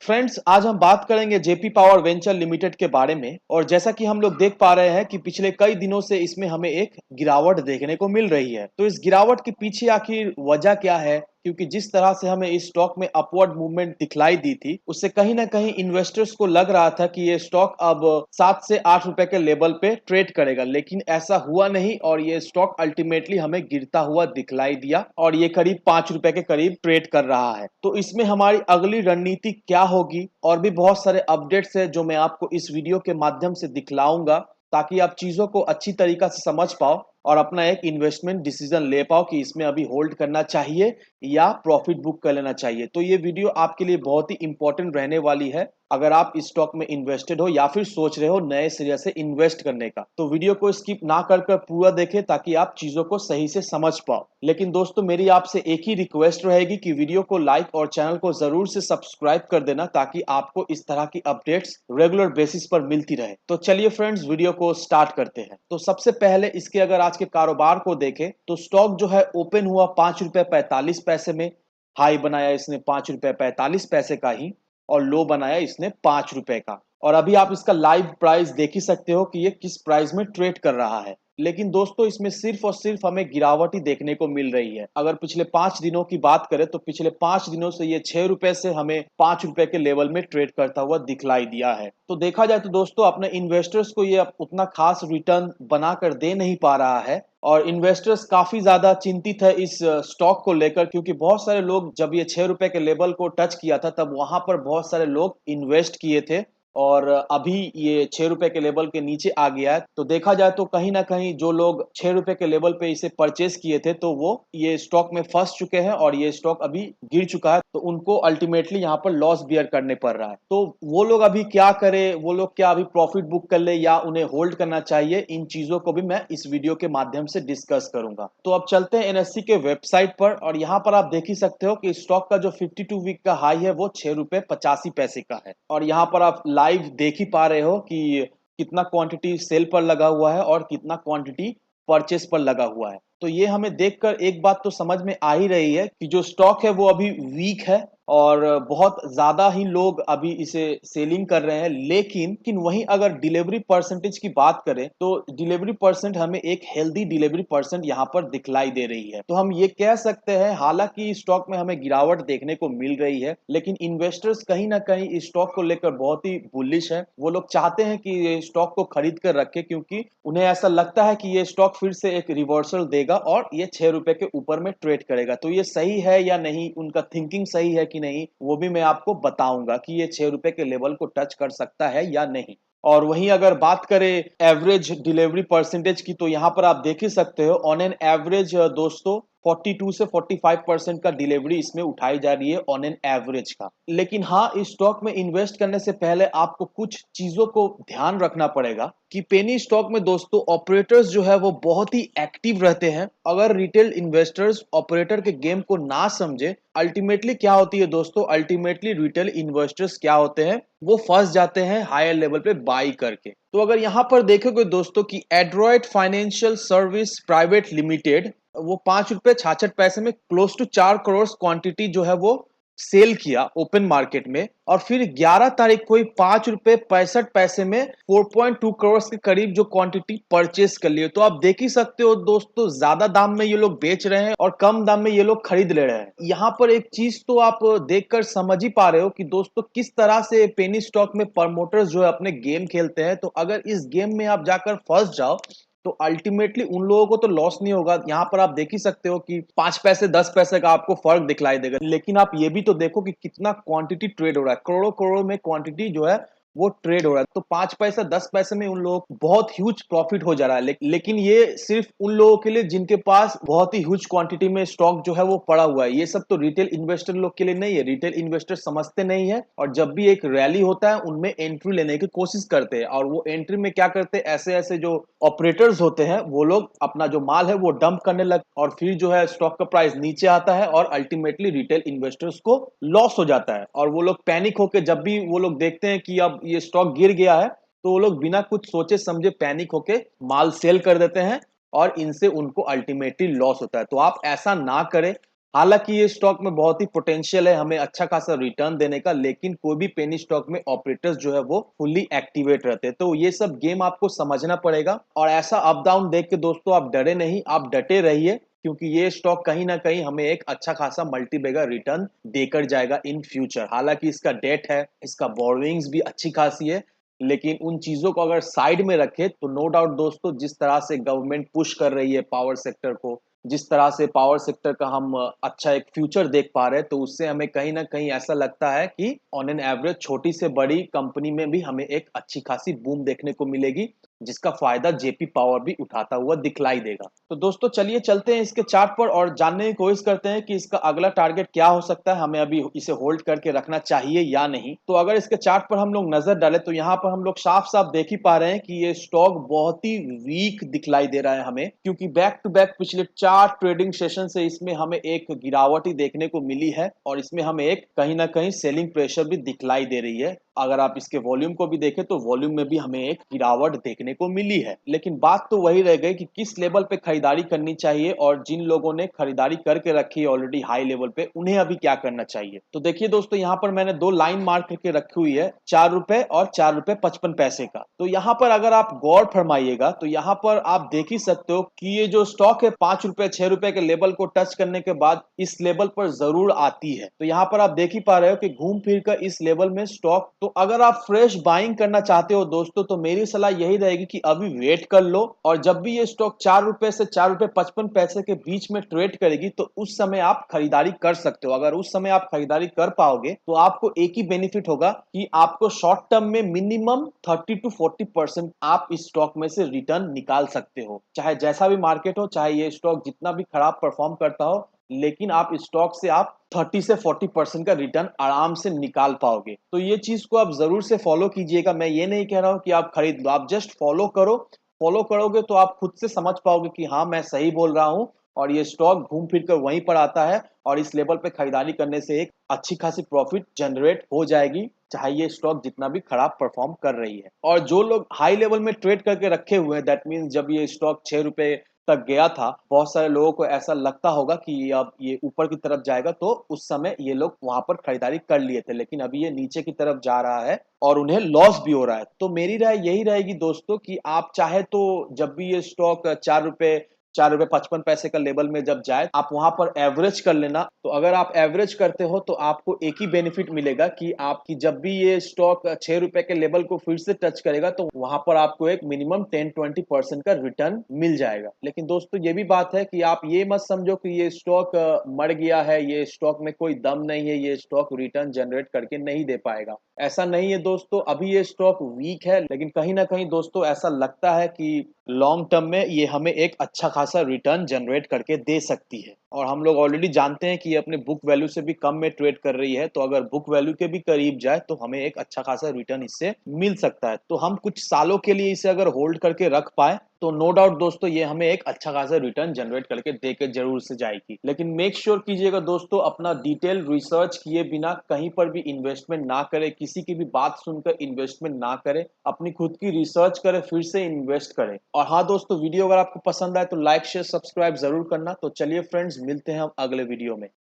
Friends, आज हम बात करेंगे जेपी पावर वेंचर लिमिटेड के बारे में। और जैसा कि हम लोग देख पा रहे हैं कि पिछले कई दिनों से इसमें हमें एक गिरावट देखने को मिल रही है। तो इस गिरावट के पीछे आखिर वजह क्या है? क्योंकि जिस तरह से हमें इस स्टॉक में अपवर्ड मूवमेंट दिखलाई दी थी, उससे कहीं ना कहीं इन्वेस्टर्स को लग रहा था कि ये स्टॉक अब 7 से 8 रुपए के लेवल पे ट्रेड करेगा, लेकिन ऐसा हुआ नहीं और ये स्टॉक अल्टीमेटली हमें गिरता हुआ दिखलाई दिया और ये करीब 5 रुपए के करीब ट्रेड कर रहा है। तो इसमें हमारी अगली रणनीति क्या होगी और भी बहुत सारे अपडेट्स है जो मैं आपको इस वीडियो के माध्यम से दिखलाऊंगा, ताकि आप चीजों को अच्छी तरीका से समझ पाओ और अपना एक इन्वेस्टमेंट डिसीजन ले पाओ कि इसमें अभी होल्ड करना चाहिए या प्रॉफिट बुक कर लेना चाहिए। तो ये वीडियो आपके लिए बहुत ही इंपॉर्टेंट रहने वाली है अगर आप इस स्टॉक में इन्वेस्टेड हो या फिर सोच रहे हो नए सिरे से इन्वेस्ट करने का। तो वीडियो को स्किप ना कर कर पूरा देखें ताकि आप चीजों को सही से समझ पाओ। लेकिन दोस्तों, मेरी आपसे एक ही रिक्वेस्ट रहेगी कि वीडियो को लाइक और चैनल को जरूर से सब्सक्राइब कर देना, ताकि आपको इस तरह की अपडेट्स रेगुलर बेसिस पर मिलती रहे। तो चलिए फ्रेंड्स, वीडियो को स्टार्ट करते हैं। तो सबसे पहले इसके अगर आज के कारोबार को देखें तो स्टॉक जो है ओपन हुआ 5 रुपए 45 पैसे में। हाई बनाया इसने 5 रुपए 45 पैसे का ही और लो बनाया इसने 5 रुपए का। और अभी आप इसका लाइव प्राइस देख ही सकते हो कि ये किस प्राइस में ट्रेड कर रहा है। लेकिन दोस्तों, इसमें सिर्फ और सिर्फ हमें गिरावट ही देखने को मिल रही है। अगर पिछले 5 दिनों की बात करें तो पिछले 5 दिनों से ये 6 रुपए से हमें 5 रुपए के लेवल में ट्रेड करता हुआ दिखलाई दिया है। तो देखा जाए तो दोस्तों, अपने इन्वेस्टर्स को ये अब उतना खास रिटर्न बना कर दे नहीं पा रहा है और इन्वेस्टर्स काफी ज्यादा चिंतित है इस स्टॉक को लेकर, क्योंकि बहुत सारे लोग जब ये 6 रुपए के लेवल को टच किया था तब वहां पर बहुत सारे लोग इन्वेस्ट किए थे और अभी ये 6 रुपए के लेवल के नीचे आ गया है। तो देखा जाए तो कहीं ना कहीं जो लोग 6 रुपए के लेवल पे इसे परचेस किए थे तो वो ये स्टॉक में फंस चुके हैं और ये स्टॉक अभी गिर चुका है, तो उनको अल्टीमेटली यहाँ पर लॉस बियर करने पड़ रहा है। तो वो लोग अभी क्या करे, वो लोग क्या अभी प्रॉफिट बुक कर ले या उन्हें होल्ड करना चाहिए, इन चीजों को भी मैं इस वीडियो के माध्यम से डिस्कस करूंगा। तो अब चलते हैं एनएससी के वेबसाइट पर और यहाँ पर आप देख ही सकते हो कि स्टॉक का जो 52 वीक का हाई है वो 6 रुपए 85 पैसे का है। और यहाँ पर आप लाइव देख ही पा रहे हो कि कितना क्वांटिटी सेल पर लगा हुआ है और कितना क्वांटिटी परचेस पर लगा हुआ है। तो ये हमें देखकर एक बात तो समझ में आ ही रही है कि जो स्टॉक है वो अभी वीक है और बहुत ज्यादा ही लोग अभी इसे सेलिंग कर रहे हैं। लेकिन वहीं अगर डिलीवरी परसेंटेज की बात करें तो डिलीवरी परसेंट हमें एक हेल्दी डिलीवरी परसेंट यहाँ पर दिखलाई दे रही है। तो हम ये कह सकते हैं, हालांकि स्टॉक में हमें गिरावट देखने को मिल रही है, लेकिन इन्वेस्टर्स कहीं ना कहीं इस स्टॉक को लेकर बहुत ही बुलिश है। वो लोग चाहते हैं कि ये स्टॉक को खरीद कर रखे, क्योंकि उन्हें ऐसा लगता है कि ये स्टॉक फिर से एक रिवर्सल देगा और ये 6 रुपए के ऊपर में ट्रेड करेगा। तो ये सही है या नहीं, उनका थिंकिंग सही है कि नहीं, वो भी मैं आपको बताऊंगा कि ये 6 रुपए के लेवल को टच कर सकता है या नहीं। और वहीं अगर बात करें एवरेज डिलीवरी परसेंटेज की, तो यहाँ पर आप देख ही सकते हो ऑन एन एवरेज दोस्तों 42 से 45% का डिलीवरी इसमें उठाई जा रही है ऑन एन एवरेज का। लेकिन हाँ, इस स्टॉक में इन्वेस्ट करने से पहले आपको कुछ चीजों को ध्यान रखना पड़ेगा कि पेनी स्टॉक में दोस्तों ऑपरेटर्स जो है वो बहुत ही एक्टिव रहते हैं। अगर रिटेल इन्वेस्टर्स ऑपरेटर के गेम को ना समझे, अल्टीमेटली क्या होती है दोस्तों, अल्टीमेटली रिटेल इन्वेस्टर्स क्या होते हैं, वो फंस जाते हैं हायर लेवल पे बाई करके। तो अगर यहाँ पर देखोगे दोस्तों कि एड्रॉयड फाइनेंशियल सर्विस प्राइवेट लिमिटेड, वो 5 रुपए 66 पैसे में क्लोज टू 4 करोड़ क्वांटिटी जो है वो सेल किया ओपन मार्केट में। और फिर 11 तारीख को ही 5 रुपए 65 पैसे में 4.2 करोड़ के करीब जो क्वांटिटी परचेस कर लिए। तो आप देख ही सकते हो दोस्तों, ज्यादा दाम में ये लोग बेच रहे हैं और कम दाम में ये लोग खरीद ले रहे हैं। यहाँ पर एक चीज तो आप देखकर समझ ही पा रहे हो कि दोस्तों किस तरह से पेनी स्टॉक में प्रमोटर्स जो है अपने गेम खेलते हैं। तो अगर इस गेम में आप जाकर फंस जाओ तो अल्टीमेटली उन लोगों को तो लॉस नहीं होगा। यहाँ पर आप देख ही सकते हो कि 5 पैसे 10 पैसे का आपको फर्क दिखलाई देगा, लेकिन आप ये भी तो देखो कि कितना क्वांटिटी ट्रेड हो रहा है, करोड़ों करोड़ों में क्वांटिटी जो है वो ट्रेड हो रहा है। तो 5 पैसे 10 पैसे में उन लोगों को बहुत ह्यूज प्रॉफिट हो जा रहा है। लेकिन ये सिर्फ उन लोगों के लिए जिनके पास बहुत ही ह्यूज क्वांटिटी में स्टॉक जो है वो पड़ा हुआ है। ये सब तो रिटेल इन्वेस्टर लोग के लिए नहीं है। रिटेल इन्वेस्टर समझते नहीं है और जब भी एक रैली होता है उनमें एंट्री लेने की कोशिश करते हैं। और वो एंट्री में क्या करते हैं, ऐसे ऐसे जो ऑपरेटर्स होते हैं वो लोग अपना जो माल है वो डंप करने लग और फिर जो है स्टॉक का प्राइस नीचे आता है और अल्टीमेटली रिटेल इन्वेस्टर्स को लॉस हो जाता है। और वो लोग पैनिक होकर जब भी वो लोग देखते हैं कि अब ये स्टॉक गिर गया है तो वो लोग बिना कुछ सोचे समझे पैनिक होके माल सेल कर देते हैं और इनसे उनको अल्टीमेटली लॉस होता है। तो आप ऐसा ना करें। हालांकि ये स्टॉक में बहुत ही पोटेंशियल है हमें अच्छा खासा रिटर्न देने का, लेकिन कोई भी पेनी स्टॉक में ऑपरेटर्स जो है वो फुल्ली एक्टिवेट रहते हैं। तो ये सब गेम आपको समझना पड़ेगा, और ऐसा अप डाउन देख के दोस्तों आप डरे नहीं, आप डटे रहिए, क्योंकि ये स्टॉक कहीं ना कहीं हमें एक अच्छा खासा मल्टीबैगर रिटर्न देकर जाएगा इन फ्यूचर। हालांकि इसका डेट है, इसका बोरोइंग्स भी अच्छी खासी है, लेकिन उन चीजों को अगर साइड में रखे तो नो डाउट दोस्तों, जिस तरह से गवर्नमेंट पुश कर रही है पावर सेक्टर को, जिस तरह से पावर सेक्टर का हम अच्छा एक फ्यूचर देख पा रहे हैं, तो उससे हमें कहीं ना कहीं ऐसा लगता है कि ऑन एन एवरेज छोटी से बड़ी कंपनी में भी हमें एक अच्छी खासी बूम देखने को मिलेगी, जिसका फायदा जेपी पावर भी उठाता हुआ दिखलाई देगा। तो दोस्तों चलिए चलते हैं इसके चार्ट पर और जानने की कोशिश करते हैं कि इसका अगला टारगेट क्या हो सकता है, हमें अभी इसे होल्ड करके रखना चाहिए या नहीं। तो अगर इसके चार्ट पर हम लोग नजर डालें तो यहाँ पर हम लोग साफ साफ देख ही पा रहे हैं कि ये स्टॉक बहुत ही वीक दिखलाई दे रहा है हमें, क्योंकि बैक टू बैक पिछले 4 ट्रेडिंग सेशन से इसमें हमें एक गिरावट ही देखने को मिली है, और इसमें हमें एक कहीं ना कहीं सेलिंग प्रेशर भी दिखलाई दे रही है। अगर आप इसके वॉल्यूम को भी देखें तो वॉल्यूम में भी हमें एक गिरावट देखने को मिली है। लेकिन बात तो वही रह गई कि किस लेवल पे खरीदारी करनी चाहिए, और जिन लोगों ने खरीदारी करके रखी है ऑलरेडी हाई लेवल पे, उन्हें अभी क्या करना चाहिए। तो देखिए दोस्तों, यहाँ पर मैंने 2 लाइन मार्क करके रखी हुई है, 4 रुपए और 4 रुपए 55 पैसे का। तो यहाँ पर अगर आप गौर फरमाइएगा तो यहाँ पर आप देख ही सकते हो कि ये जो स्टॉक है 5 रुपए 6 रुपए के लेवल को टच करने के बाद इस लेवल पर जरूर आती है। तो यहाँ पर आप देख ही पा रहे हो कि घूम फिर कर इस लेवल में स्टॉक, तो अगर आप फ्रेश बाइंग करना चाहते हो दोस्तों, तो मेरी सलाह यही रहेगी कि अभी वेट कर लो, और जब भी ये स्टॉक 4 रुपए से 4 रुपए 55 पैसे के बीच में ट्रेड करेगी तो उस समय आप खरीदारी कर सकते हो। अगर उस समय आप खरीदारी कर पाओगे तो आपको एक ही बेनिफिट होगा कि आपको शॉर्ट टर्म में मिनिमम 30 to 40% आप इस स्टॉक में से रिटर्न निकाल सकते हो, चाहे जैसा भी मार्केट हो, चाहे ये स्टॉक जितना भी खराब परफॉर्म करता हो, लेकिन आप स्टॉक से आप 30 से 40% का रिटर्न आराम से निकाल पाओगे। तो ये चीज को आप जरूर से फॉलो कीजिएगा। मैं ये नहीं कह रहा हूं कि आप खरीद लो, आप जस्ट फॉलो करो। फॉलो करोगे तो आप खुद से समझ पाओगे कि हाँ मैं सही बोल रहा हूँ, और ये स्टॉक घूम फिर कर वहीं पर आता है, और इस लेवल पे खरीदारी करने से एक अच्छी खासी प्रॉफिट जनरेट हो जाएगी, चाहे ये स्टॉक जितना भी खराब परफॉर्म कर रही है। और जो लोग हाई लेवल में ट्रेड करके रखे हुए हैं, दैट मीन्स जब ये स्टॉक 6 रुपए तक गया था, बहुत सारे लोगों को ऐसा लगता होगा कि अब ये ऊपर की तरफ जाएगा, तो उस समय ये लोग वहां पर खरीदारी कर लिए थे, लेकिन अभी ये नीचे की तरफ जा रहा है और उन्हें लॉस भी हो रहा है। तो मेरी राय यही रहेगी दोस्तों कि आप चाहे तो जब भी ये स्टॉक 4 रुपए 4 रुपए 55 पैसे का लेवल में जब जाए, आप वहां पर एवरेज कर लेना। तो अगर आप एवरेज करते हो तो आपको एक ही बेनिफिट मिलेगा कि आपकी जब भी ये स्टॉक 6 रुपए के लेवल को फिर से टच करेगा तो वहां पर आपको एक मिनिमम 10-20% का रिटर्न मिल जाएगा। लेकिन दोस्तों ये भी बात है कि आप ये मत समझो कि ये स्टॉक मर गया है, ये स्टॉक में कोई दम नहीं है, ये स्टॉक रिटर्न जनरेट करके नहीं दे पाएगा। ऐसा नहीं है दोस्तों, अभी ये स्टॉक वीक है, लेकिन कहीं ना कहीं दोस्तों ऐसा लगता है कि लॉन्ग टर्म में ये हमें एक अच्छा खासा रिटर्न जनरेट करके दे सकती है। और हम लोग ऑलरेडी जानते हैं कि ये अपने बुक वैल्यू से भी कम में ट्रेड कर रही है, तो अगर बुक वैल्यू के भी करीब जाए तो हमें एक अच्छा खासा रिटर्न इससे मिल सकता है। तो हम कुछ सालों के लिए इसे अगर होल्ड करके रख पाए तो नो डाउट दोस्तों ये हमें एक अच्छा खासा रिटर्न जनरेट करके दे के जरूर से जाएगी। लेकिन मेक श्योर कीजिएगा दोस्तों, अपना डिटेल रिसर्च किए बिना कहीं पर भी इन्वेस्टमेंट ना करें, किसी की भी बात सुनकर इन्वेस्टमेंट ना करें, अपनी खुद की रिसर्च करें फिर से इन्वेस्ट करें। और हाँ दोस्तों, वीडियो अगर आपको पसंद आए तो लाइक शेयर सब्सक्राइब जरूर करना। तो चलिए फ्रेंड्स, मिलते हैं हम अगले वीडियो में।